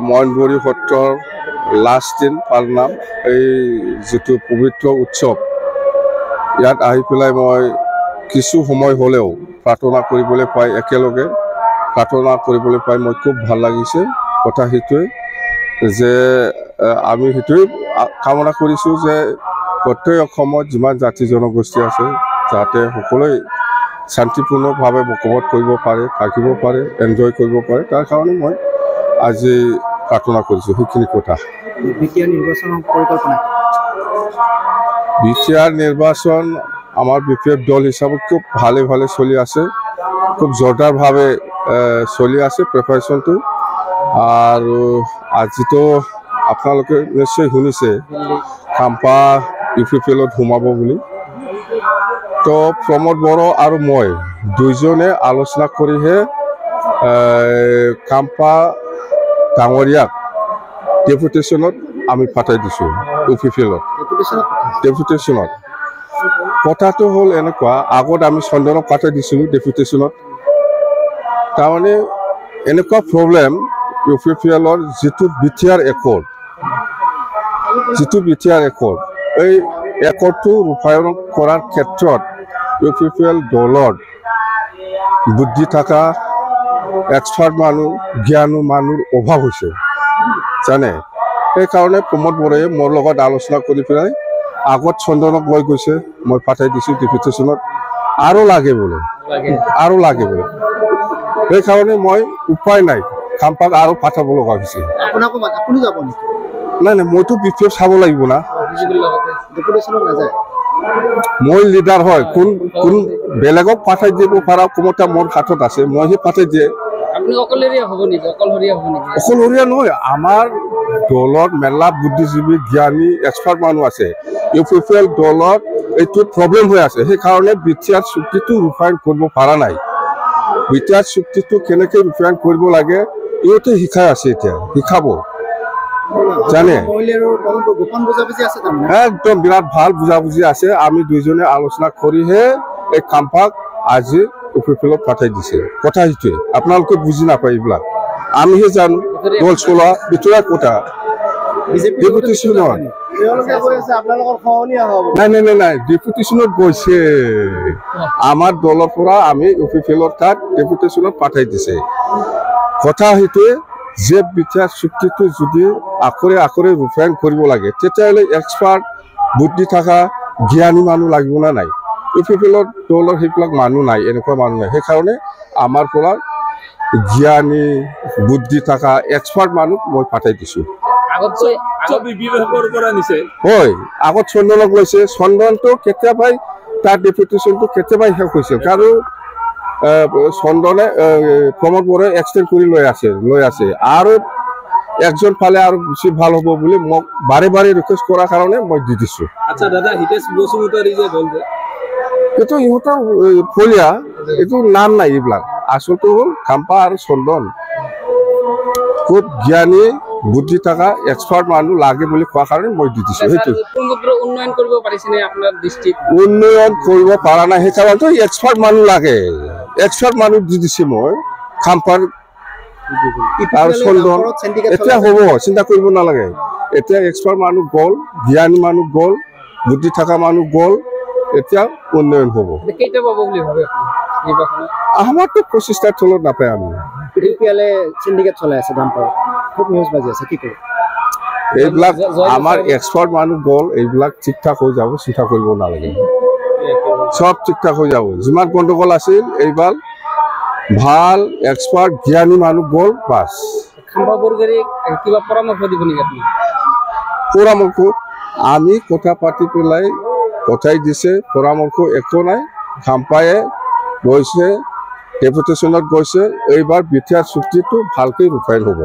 মইনবুৰী সত্ৰৰ লাষ্ট দিন পালনাম এই যিটো পবিত্ৰ উৎসৱ ইয়াত আহি পেলাই মই কিছু সময় হ'লেও প্ৰাৰ্থনা কৰিবলৈ পাই একেলগে প্ৰাৰ্থনা কৰিবলৈ পাই মই খুব ভাল লাগিছে কথা সেইটোৱে যে আমি সেইটোৱে কামনা কৰিছোঁ যে প্ৰত্যেক অসমত যিমান জাতি জনগোষ্ঠী আছে যাতে সকলোৱে শান্তিপূৰ্ণভাৱে বসবাস কৰিব পাৰে থাকিব পাৰে এনজয় কৰিব পাৰে তাৰ কাৰণে মই আজি প্ৰাৰ্থনা কৰিছোঁ সেইখিনি কথা বিটিআৰ নিৰ্বাচনৰ পৰিকল্পনা বিটিআৰ নিৰ্বাচন আমাৰ বিপিএফ দল হিচাপে খুব ভালে চলি আছে খুব জোৰদাৰভাৱে চলি আছে প্ৰিপাৰেশ্যনটো আৰু আজিতো আপোনালোকে নিশ্চয় শুনিছে খাম্পা ইউপিপিএলত সোমাব বুলি তো প্ৰমোদ বড়ো আৰু মই দুইজনে আলোচনা কৰিহে খাম্পা ডাঙৰীয়াক ডেপুটেশ্যনত আমি পাঠাই দিছোঁ ইউপিপিএলত ডেপুটেশ্যনত কথাটো হ'ল এনেকুৱা আগত আমি চন্দনক পাঠাই দিছিলোঁ ডেপুটেশ্যনত তাৰমানে এনেকুৱা প্ৰব্লেম ইউপিপিএলৰ যিটো বিটিআৰ একৰ্ড এই একৰ্ডটো ৰূপায়ণ কৰাৰ ক্ষেত্ৰত ইউপিপিএল দলৰ বুদ্ধি থকা এক্সপাৰ্ট মানুহ জ্ঞানী মানুহৰ অভাৱ হৈছে জানে সেইকাৰণে প্ৰমোদ বড়োৱে মোৰ লগত আলোচনা কৰি পেলাই আগত চন্দনক লৈ গৈছে মই পাঠাই দিছোঁ ডেপুটেশ্যনত আৰু লাগে বোলে সেইকাৰণে মই উপায় নাই খাম্পাক আৰু পাঠাব লগা হৈছে নাই মইতো বিপিএফ চাব লাগিব না মই লিডাৰ হয় কোন বেলেগক পাঠাই দিব পৰা ক্ষমতা মোৰ হাতত আছে মইহে পাঠাই দিয়ে অকলশৰীয়া নহয় আমাৰ দলত মেলা বুদ্ধিজীৱী জ্ঞানী এক্সপাৰ্ট মানুহ আছে ইউপিপিএল দলত এইটো প্ৰব্লেম হৈ আছে সেইকাৰণে বিটিআৰ চুক্তিটো ৰূপায়ণ কৰিব পৰা নাই বিটিআৰ চুক্তিটো কেনেকৈ ৰূপায়ণ কৰিব লাগে ইহঁতে শিকাই আছে এতিয়া শিকাব জানে একদম বিৰাট ভাল বুজাবুজি আছে আমি দুইজনে আলোচনা কৰিহে এই খাম্পাক আজি ইউপিপিএলত পাঠাই দিছে কথা সেইটোৱে আপোনালোকে বুজি নাপায় এইবিলাক আমিহে জানো দল চলোৱা ভিতৰুৱা কথা ডেপুটেশ্যনত নাই ডেপুটেশ্যনত গৈছে আমাৰ দলৰ পৰা আমি ইউপিপিএলৰ তাত ডেপুটেশ্যনত পাঠাই দিছে কথা সেইটোৱে যে বিটিআৰ চুক্তিটো যদি আখৰে ৰূপায়ণ কৰিব লাগে তেতিয়াহ'লে এক্সপাৰ্ট বুদ্ধি থকা জ্ঞানী মানুহ লাগিব না নাই ইউপিপিএলৰ দলৰ সেইবিলাক মানুহ নাই এনেকুৱা মানুহ নাই সেইকাৰণে আমাৰ পৰা জ্ঞানী বুদ্ধি থকা এক্সপাৰ্ট মানুহ মই পাঠাই দিছোঁ হয় আগত চন্দনক লৈছে চন্দনটো কেতিয়াবাই তাৰ ডেপুটেশ্যনটো কেতিয়াবাই শেষ হৈছিল কাৰণ চন্দনে প্ৰমোদ বড়োৱে এক্সটেণ্ড কৰি লৈ আছে আৰু একজন ফালে আৰু বেছি ভাল হ'ব বুলি মোক বাৰে ৰিকুৱেষ্ট কৰাৰ কাৰণে মই দি দিছোঁ এইটো ইহঁতৰ ফলীয়া এইটো নাম নাই এইবিলাক আচলতে হ'ল খাম্পা আৰু চন্দন খুব জ্ঞানী বুদ্ধি থকা এক্সপাৰ্ট মানুহ লাগে বুলি কোৱাৰ কাৰণে মই দি দিছোঁ সেইটো উন্নয়ন কৰিব পৰা নাই সেইকাৰণে এক্সপাৰ্ট মানুহ লাগে এক্সপাৰ্ট মানুহ দি দিছে মই খাম্পাৰ আৰু চন্দন এতিয়া হ'ব চিন্তা কৰিব নালাগে এতিয়া এক্সপাৰ্ট মানুহ গ'ল জ্ঞানী মানুহ গ'ল বুদ্ধি থকা মানুহ গ'ল এতিয়া উন্নয়ন হ'ব আমাৰতো প্ৰচেষ্টাৰ থলত নাপায় আমি এইবিলাক আমাৰ এক্সপাৰ্ট মানুহ গ'ল এইবিলাক ঠিক ঠাক হৈ যাব চিন্তা কৰিব নালাগে সব ঠিক ঠাক হৈ যাব যিমান গণ্ডগোল আছিল এইবাৰ ভাল এক্সপাৰ্ট জ্ঞানী মানুহ গ'ল বাছ পৰামৰ্শ আমি কথা পাতি পেলাই পঠাই দিছে পৰামৰ্শ একো নাই খাম্পায়ে গৈছে ডেপুটেশ্যনত গৈছে এইবাৰ বিটিআৰ চুক্তিটো ভালকৈ ৰূপায়ণ হ'ব